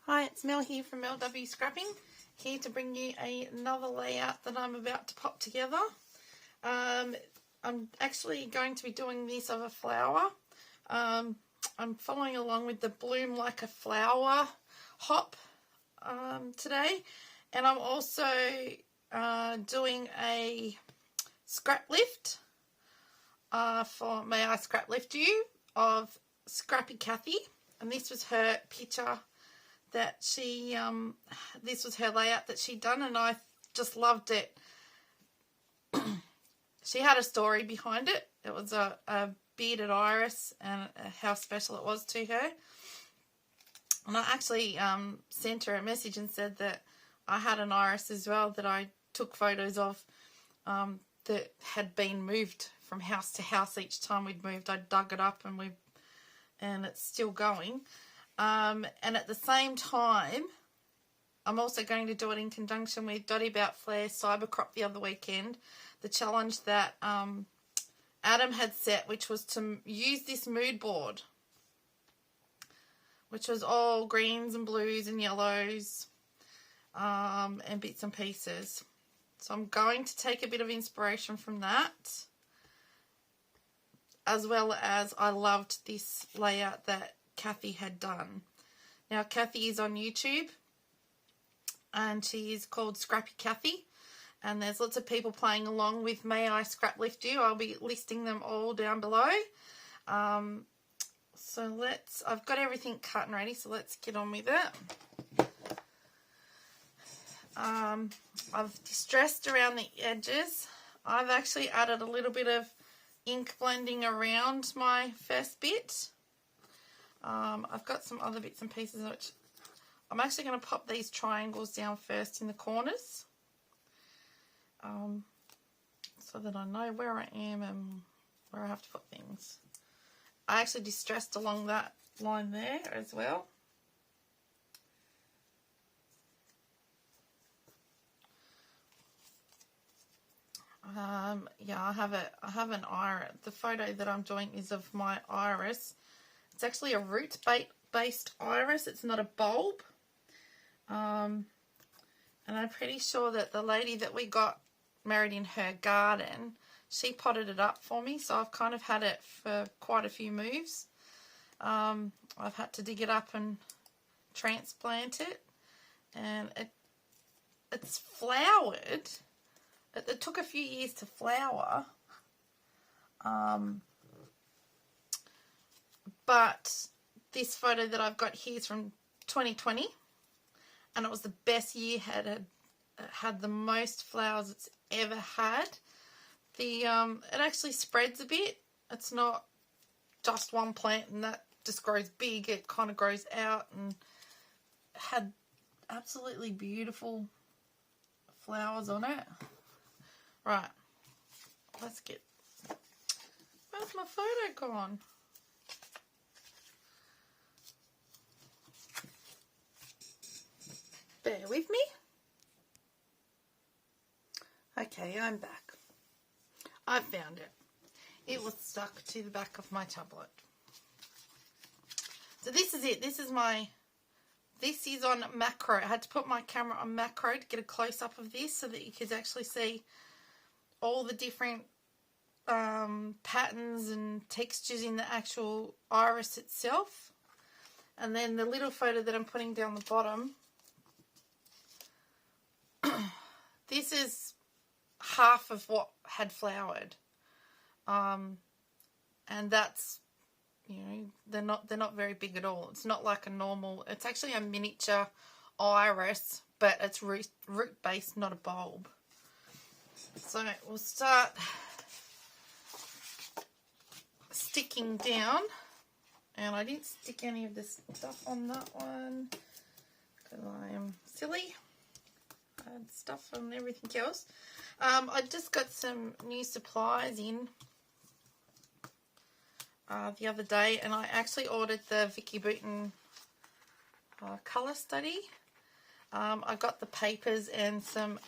Hi, it's Mel here from Mel W Scrapping, here to bring you another layout that I'm about to pop together. I'm actually going to be doing this of a flower. I'm following along with the Bloom Like a Flower hop today, and I'm also doing a scrap lift for May I Scrap Lift You of Scrappy Kathy, and this was her picture that she, this was her layout that she'd done, and I just loved it. She had a story behind it. It was a bearded iris and how special it was to her. And I actually sent her a message and said that I had an iris as well that I took photos of that had been moved from house to house each time we'd moved. I dug it up and it's still going. And at the same time, I'm also going to do it in conjunction with Dotty About Flair Cybercrop the other weekend. The challenge that Adam had set, which was to use this mood board, which was all greens and blues and yellows and bits and pieces. So I'm going to take a bit of inspiration from that, as well as I loved this layout that Kathy had done. Now Kathy is on YouTube and she is called Scrappy Kathy, and there's lots of people playing along with May I Scrap Lift You. I'll be listing them all down below. So I've got everything cut and ready, so let's get on with it. I've distressed around the edges. I've actually added a little bit of ink blending around my first bit. I've got some other bits and pieces which I'm actually going to pop these triangles down first in the corners, so that I know where I am and where I have to put things. I actually distressed along that line there as well. Yeah, I have an iris. The photo that I'm doing is of my iris. It's actually a root-based iris. It's not a bulb. And I'm pretty sure that the lady that we got married in her garden, she potted it up for me. So I've kind of had it for quite a few moves. I've had to dig it up and transplant it. And it's flowered. It took a few years to flower. But this photo that I've got here is from 2020, and it was the best year. It had the most flowers it's ever had. It actually spreads a bit. It's not just one plant and that just grows big. It kind of grows out and had absolutely beautiful flowers on it. Right, let's get, where's my photo gone? Bear with me. Okay, I'm back. I found it. It was stuck to the back of my tablet. So this is it. This is on macro. I had to put my camera on macro to get a close-up of this so that you could actually see all the different patterns and textures in the actual iris itself. And then the little photo that I'm putting down the bottom, this is half of what had flowered, and that's, you know, they're not very big at all. It's not like a normal. It's actually a miniature iris, but it's root based, not a bulb. So we'll start sticking down, and I didn't stick any of this stuff on that one because I am silly. And stuff and everything else. I just got some new supplies in the other day, and I actually ordered the Vicky Booten colour study. I got the papers and some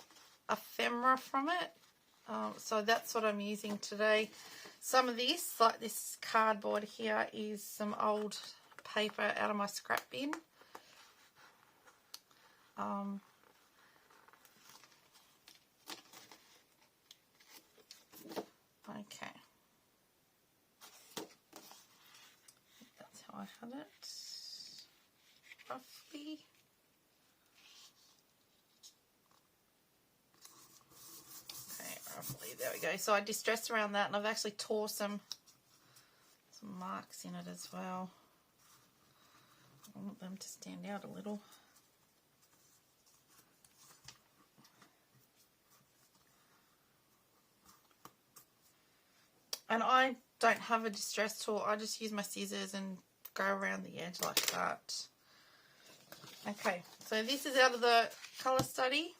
ephemera from it, so that's what I'm using today. Some of this, like this cardboard here, is some old paper out of my scrap bin. Okay. That's how I had it, roughly. Okay, roughly, there we go. So I distressed around that, and I've actually tore some marks in it as well. I want them to stand out a little. And I don't have a distress tool. I just use my scissors and go around the edge like that. Okay, so this is out of the colour study.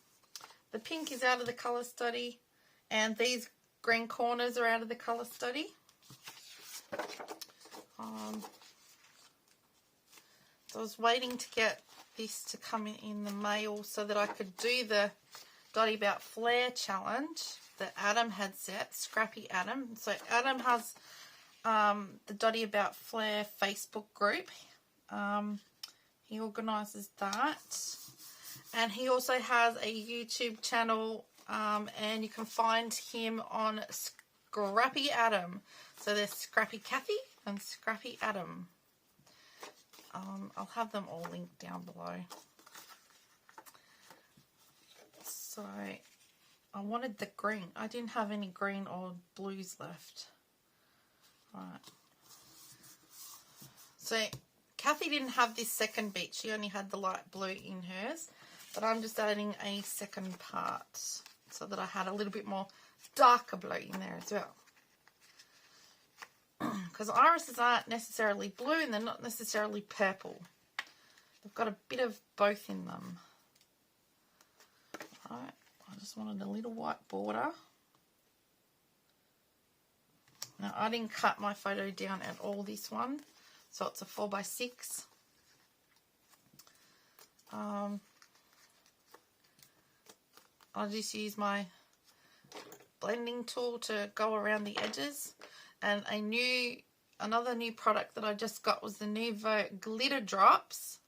The pink is out of the colour study. And these green corners are out of the colour study. So I was waiting to get this to come in the mail so that I could do the Dotty About Flair challenge that Adam had set, Scrappy Adam. So Adam has the Dotty About Flair Facebook group. He organises that. And he also has a YouTube channel, and you can find him on Scrappy Adam. So there's Scrappy Kathy and Scrappy Adam. I'll have them all linked down below. So I wanted the green. I didn't have any green or blues left. Alright. So Kathy didn't have this second bead. She only had the light blue in hers. But I'm just adding a second part so that I had a little bit more darker blue in there as well. Because irises aren't necessarily blue and they're not necessarily purple. They've got a bit of both in them. Alright, I just wanted a little white border. Now I didn't cut my photo down at all, this one. So it's a 4x6. I'll just use my blending tool to go around the edges. And another new product that I just got was the Nuvo Glitter Drops.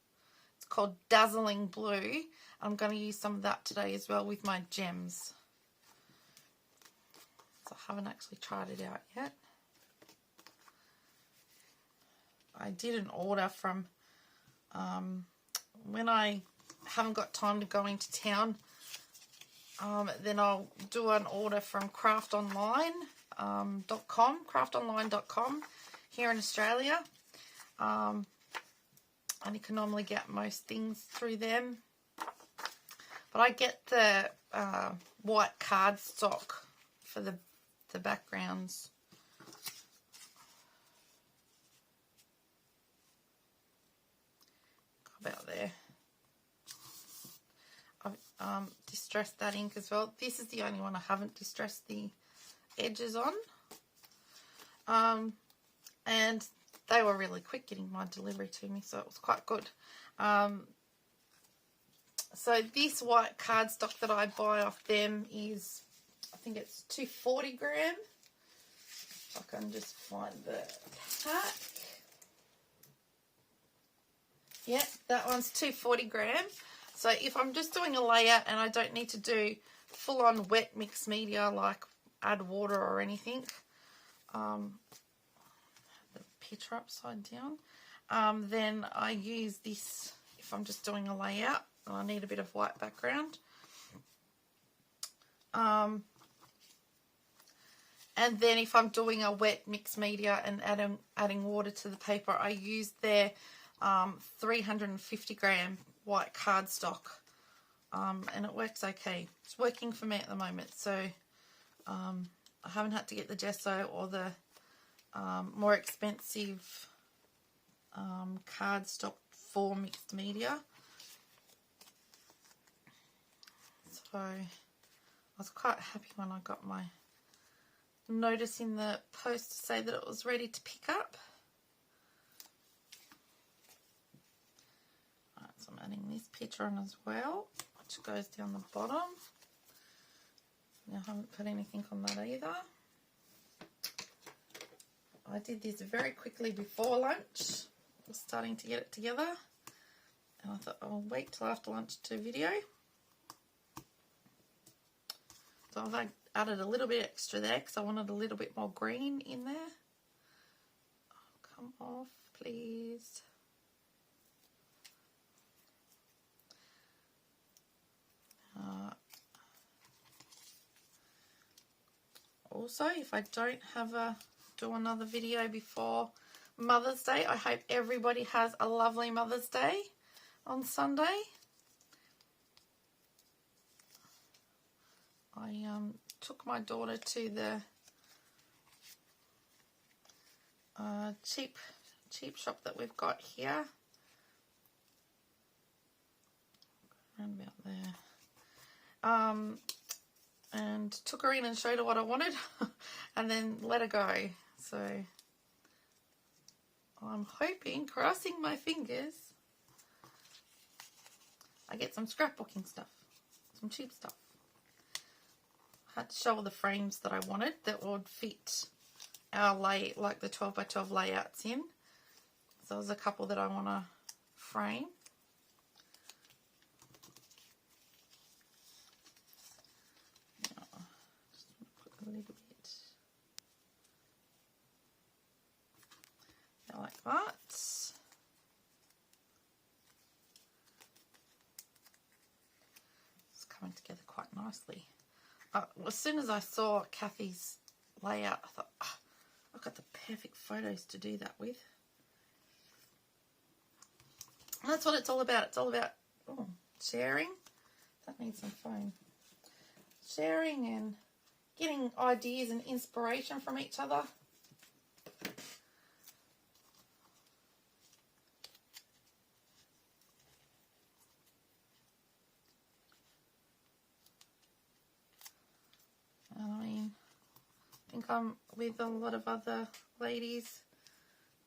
It's called Dazzling Blue. I'm going to use some of that today as well with my gems. So I haven't actually tried it out yet. I did an order from, when I haven't got time to go into town, then I'll do an order from craftonline.com here in Australia. And you can normally get most things through them. But I get the white cardstock for the backgrounds. About there. I've distressed that ink as well. This is the only one I haven't distressed the edges on. And they were really quick getting my delivery to me, so it was quite good. So this white cardstock that I buy off them is, I think it's 240 gram. If I can just find the pack. Yeah, that one's 240 gram. So if I'm just doing a layout and I don't need to do full-on wet mixed media like add water or anything, the picture upside down, then I use this if I'm just doing a layout and I need a bit of white background. And then if I'm doing a wet mixed media and adding water to the paper, I use their 350 gram white cardstock, and it works okay. It's working for me at the moment, so I haven't had to get the gesso or the more expensive cardstock for mixed media. So I was quite happy when I got my notice in the post to say that it was ready to pick up. Alright, so I'm adding this picture on as well, which goes down the bottom. Now I haven't put anything on that either. I did this very quickly before lunch. I was starting to get it together. And I thought I'll wait till after lunch to video. So I've added a little bit extra there because I wanted a little bit more green in there. Oh, come off, please. Also, if I don't do another video before Mother's Day, I hope everybody has a lovely Mother's Day on Sunday. I took my daughter to the cheap shop that we've got here. Around about there. And took her in and showed her what I wanted and then let her go. So I'm hoping, crossing my fingers, I get some scrapbooking stuff, some cheap stuff. I had to show all the frames that I wanted that would fit our like the 12 by 12 layouts in. So there's a couple that I want to frame. A little bit like that. It's coming together quite nicely. As soon as I saw Kathy's layout, I thought, oh, I've got the perfect photos to do that with. And that's what it's all about. It's all about sharing. That needs some foam. Sharing and getting ideas and inspiration from each other. And I mean, I think I'm with a lot of other ladies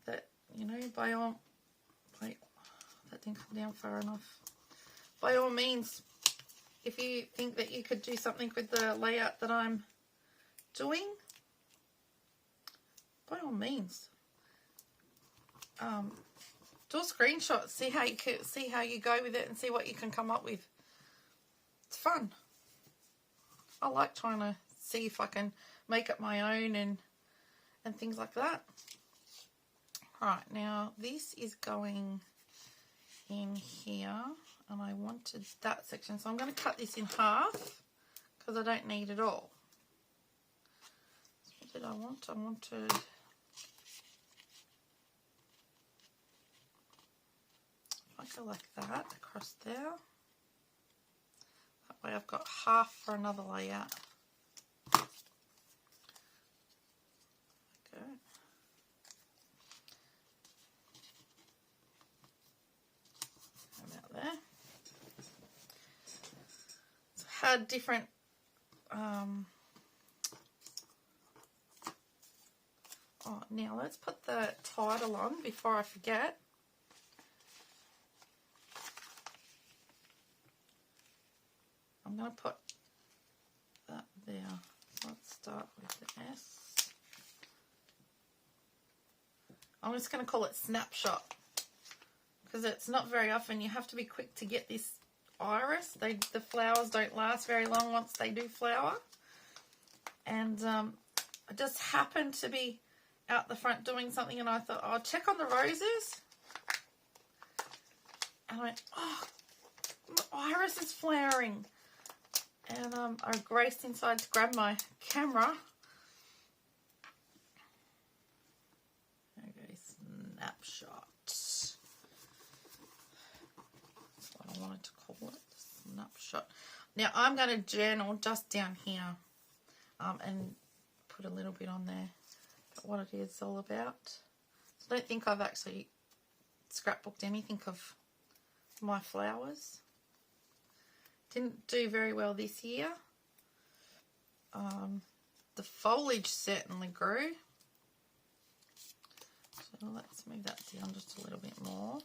that, you know, by all, wait, that didn't come down far enough. By all means, if you think that you could do something with the layout that I'm doing, by all means, do a screenshot, see how you go with it and see what you can come up with. It's fun. I like trying to see if I can make it my own and things like that. Right, now this is going in here and I wanted that section, so I'm going to cut this in half because I don't need it all. What did I want? I wanted, if I go like that across there, that way I've got half for another layout. Okay. About there. So I had different now let's put the title on before I forget. I'm going to put that there. Let's start with the S. I'm just going to call it Snapshot because it's not very often. You have to be quick to get this iris. The flowers don't last very long once they do flower. And I just happened to be out the front doing something and I thought, I'll check on the roses. And I went, oh, my iris is flowering. And I raced inside to grab my camera. There we go, Snapshot. That's what I wanted to call it, Snapshot. Now I'm going to journal just down here and put a little bit on there what it is all about. So I don't think I've actually scrapbooked anything of my flowers. Didn't do very well this year. The foliage certainly grew. So let's move that down just a little bit more.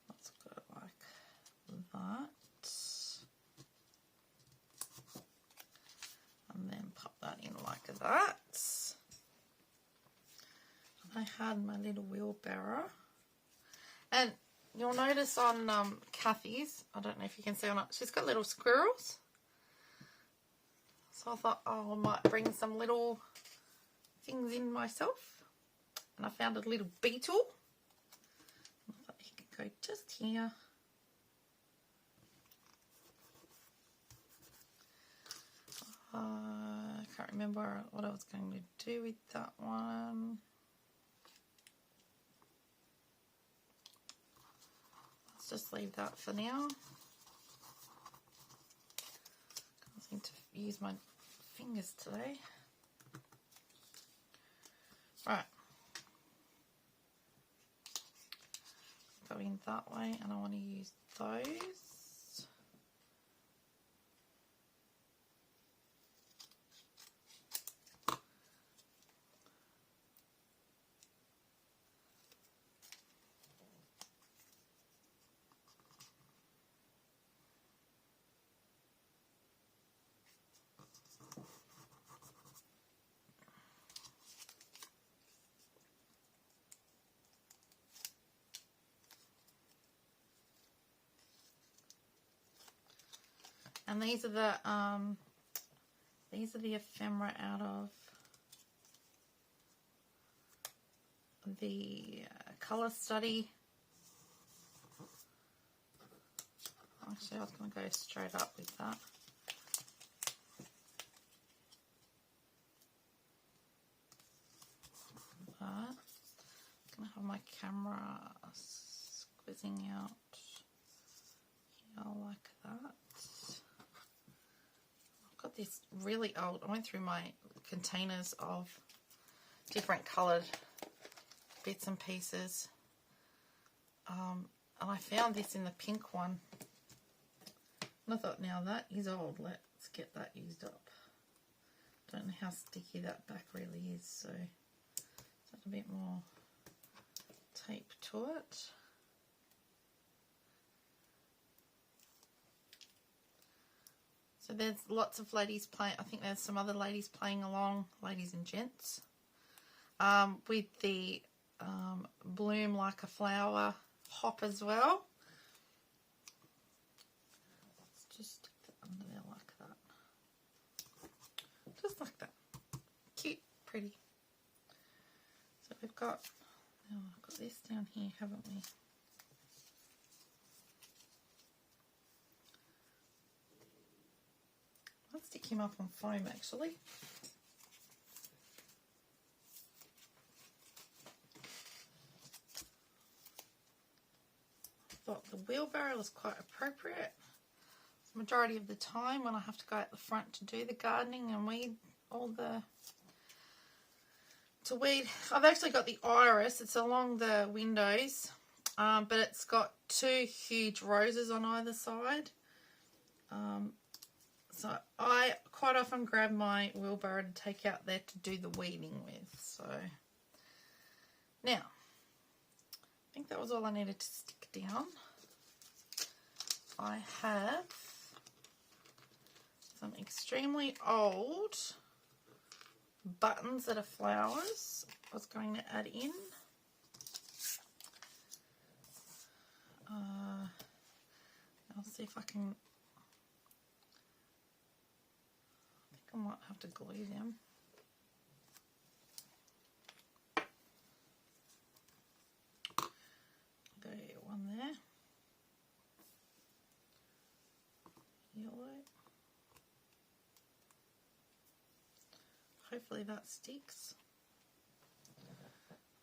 Let's go like that. And then pop that in like that. I had my little wheelbarrow. And you'll notice on Kathy's, I don't know if you can see or not, she's got little squirrels. So I thought, oh, I might bring some little things in myself. And I found a little beetle. I thought he could go just here. I can't remember what I was going to do with that one. Let's just leave that for now. Can't seem to use my fingers today. Right. Going that way, and I want to use those. And these are the ephemera out of the colour study. Actually, I was going to go straight up with that. But I'm going to have my camera squeezing out here like that. Got this really old, I went through my containers of different coloured bits and pieces, and I found this in the pink one, and I thought, now that is old, let's get that used up. Don't know how sticky that back really is, so add a bit more tape to it. So there's lots of ladies playing. I think there's some other ladies playing along, ladies and gents, with the bloom like a flower hop as well. Let's just stick that under there like that. Just like that. Cute, pretty. So we've got this down here, haven't we? Let's stick him up on foam actually. I thought the wheelbarrow was quite appropriate. The majority of the time when I have to go out the front to do the gardening and weed weed. I've actually got the iris, it's along the windows, but it's got two huge roses on either side. So I quite often grab my wheelbarrow to take out there to do the weeding with. So now, I think that was all I needed to stick down. I have some extremely old buttons that are flowers I was going to add in. I'll see if I can. I might have to glue them. Go one there. Yellow. Hopefully that sticks.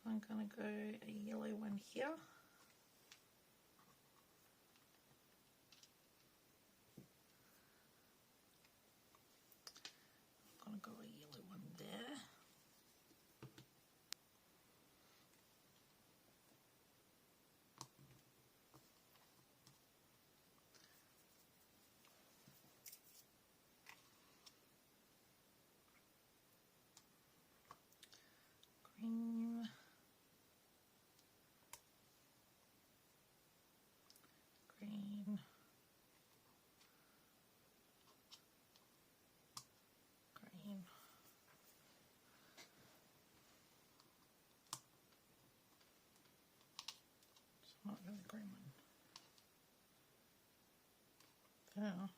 I'm going to go a yellow one here. Go a yellow one there. Green. the green one. There.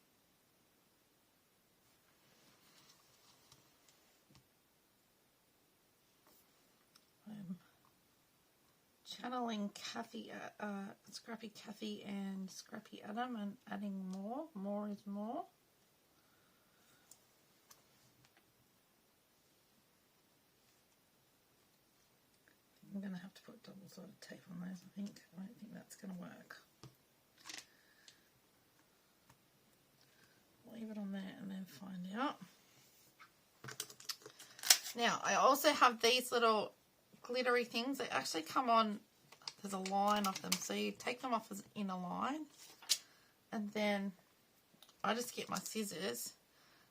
I'm channeling Kathy, Scrappy Kathy and Scrappy Adam, and adding more. More is more. I'm going to have to put double-sided tape on those, I think. I don't think that's going to work. Leave it on there and then find out. Now, I also have these little glittery things. They actually come on, there's a line of them. So you take them off as in a line. And then I just get my scissors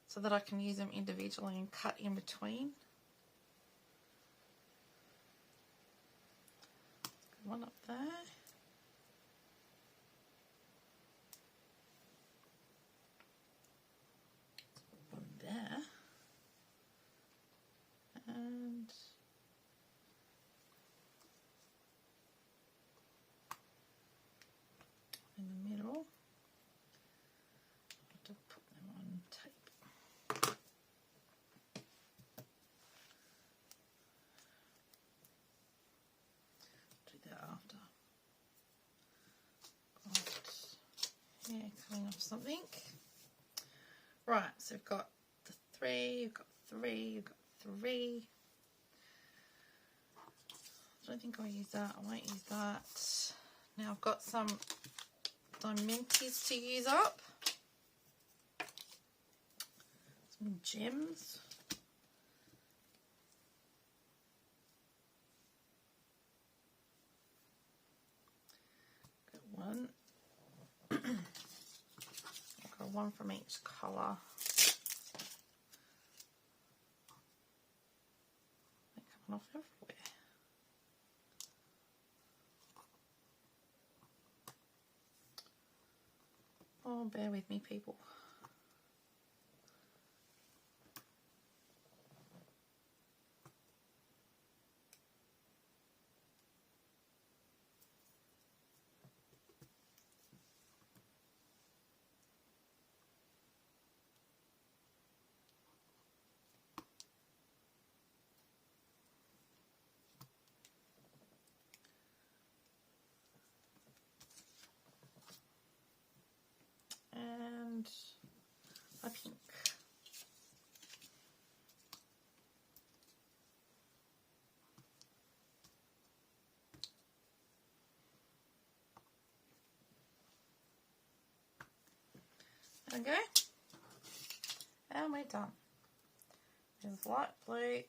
so that I can use them individually and cut in between. One up there. One there. And in the middle. I have to put them on tape. Do that after. Yeah, cutting off something. Right, so we've got the 3, you've got 3, you've got 3. I don't think I'll use that. I won't use that. Now I've got some diamantes to use up. Some gems. Got one. I've got one from each colour. They're coming off everywhere. Oh, bear with me, people. And a pink. There we go. And we're done. There's light blue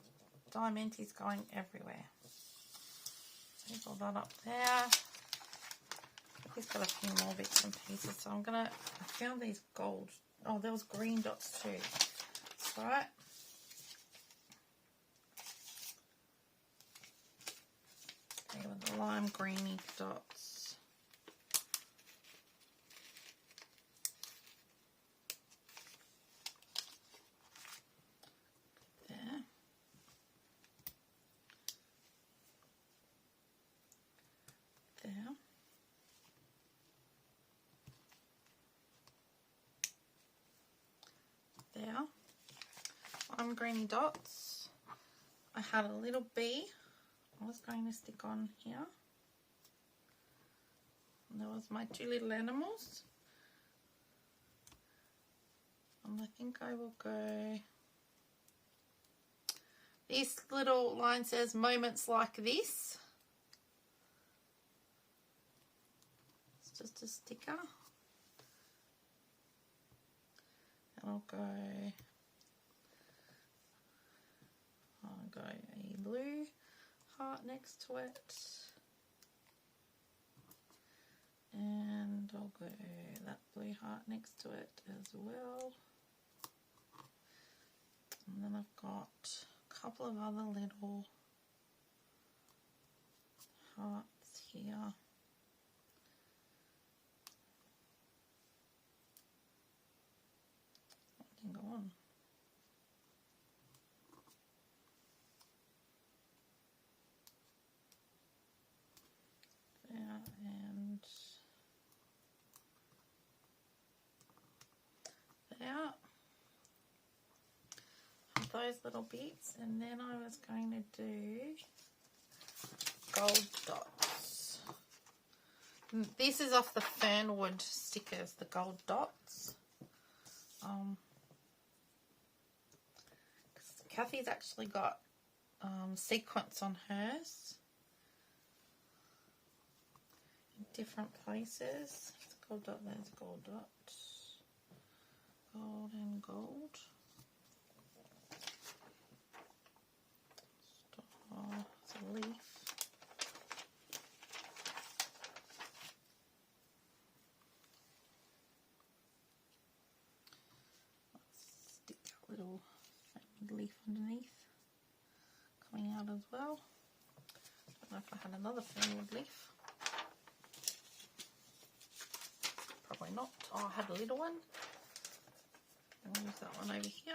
diamantes going everywhere. There's all that up there. He's got a few more bits and pieces, so I found these gold. Oh, there was green dots too. That's right. They were the lime greeny dots. There. There. There. I'm greeny dots. I had a little bee I was going to stick on here. And there was my 2 little animals. And I think I will go... This little line says, moments like this. It's just a sticker. I'll go a blue heart next to it, and I'll go that blue heart next to it as well, and then I've got a couple of other little hearts here. Can go on. There, and those little bits, and then I was going to do gold dots. This is off the Fernwood stickers, the gold dots. Kathy's actually got sequence on hers in different places. It's gold dot, there's gold dot. Gold and gold. It's a leaf. Stick a little leaf underneath coming out as well. Don't know if I had another Fernwood leaf. Probably not. Oh, I had a little one. I'll use that one over here.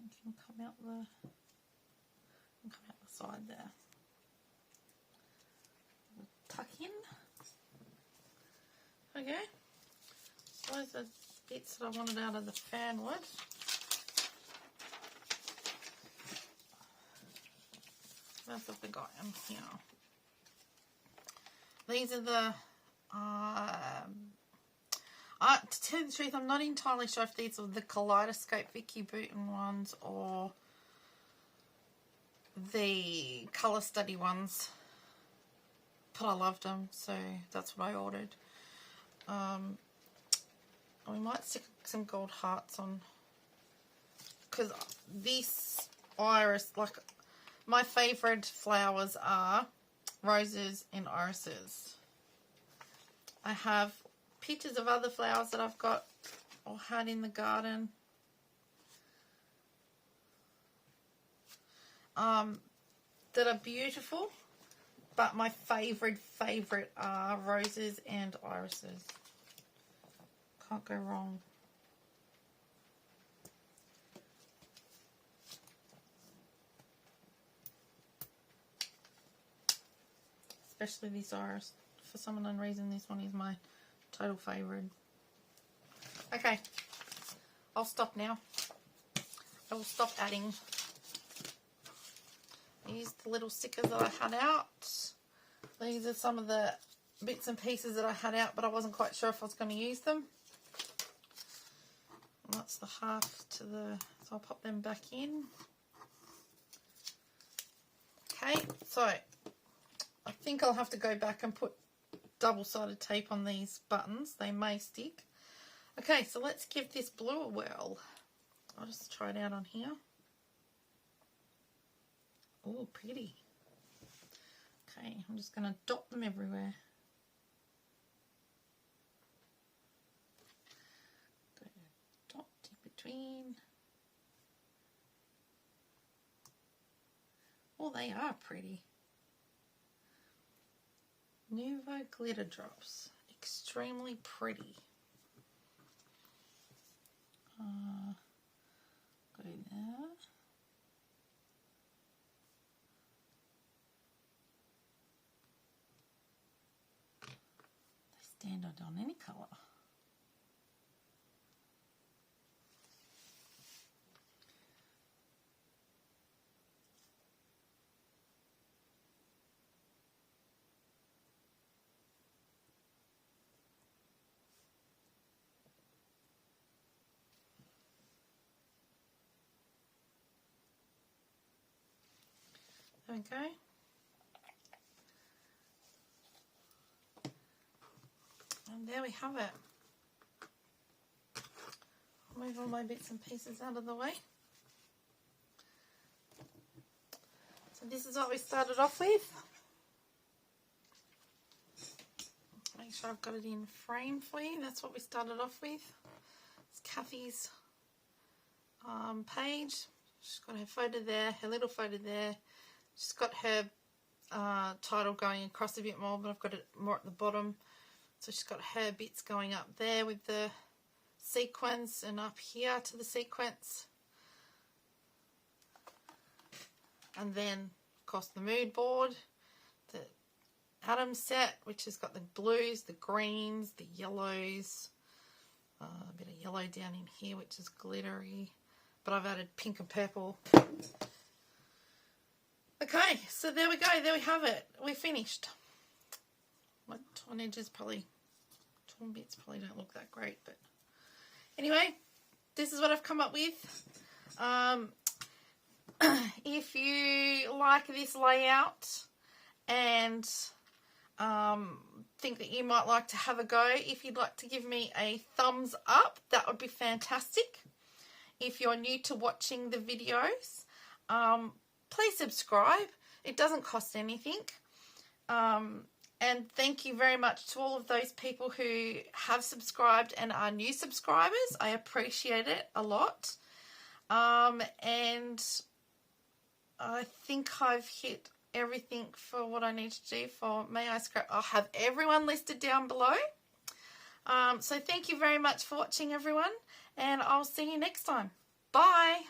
You can come out the side there. We'll tuck in. Okay. So those are bits that I wanted out of the Fernwood. What else have we got in here? These are the to tell you the truth, I'm not entirely sure if these are the Kaleidoscope Vicky Booten ones or the Colour Study ones, but I loved them, so that's what I ordered. We might stick some gold hearts on, because this iris, like, my favourite flowers are roses and irises. I have pictures of other flowers that I've got or had in the garden. That are beautiful, but my favourite are roses and irises. Can't go wrong. Especially this iris. For some unknown reason, this one is my total favourite. Okay, I'll stop now. I will stop adding. These the little stickers that I had out. These are some of the bits and pieces that I had out, but I wasn't quite sure if I was going to use them. And that's the half to the, so I'll pop them back in. Okay, so I think I'll have to go back and put double-sided tape on these buttons. They may stick. Okay, so let's give this blue a whirl. I'll just try it out on here. Oh, pretty. Okay, I'm just going to dot them everywhere. Go dot in between. Oh, they are pretty. Nouveau glitter drops. Extremely pretty. Go there. They stand out on any colour. There we go. And there we have it. I'll move all my bits and pieces out of the way. So this is what we started off with. Make sure I've got it in frame for you. That's what we started off with. It's Kathy's page. She's got her photo there, her little photo there. She's got her title going across a bit more, but I've got it more at the bottom. So she's got her bits going up there with the sequence and up here to the sequence. And then, of course, the mood board, the atom set, which has got the blues, the greens, the yellows, A bit of yellow down in here, which is glittery, but I've added pink and purple. Okay, so there we go. There we have it. We're finished. My torn edges probably, torn bits probably don't look that great, but anyway, this is what I've come up with. If you like this layout and think that you might like to have a go, if you'd like to give me a thumbs up, that would be fantastic. If you're new to watching the videos, please subscribe. It doesn't cost anything. And thank you very much to all of those people who have subscribed and are new subscribers. I appreciate it a lot. And I think I've hit everything for what I need to do for May I Scrap. I'll have everyone listed down below. So thank you very much for watching, everyone, and I'll see you next time. Bye.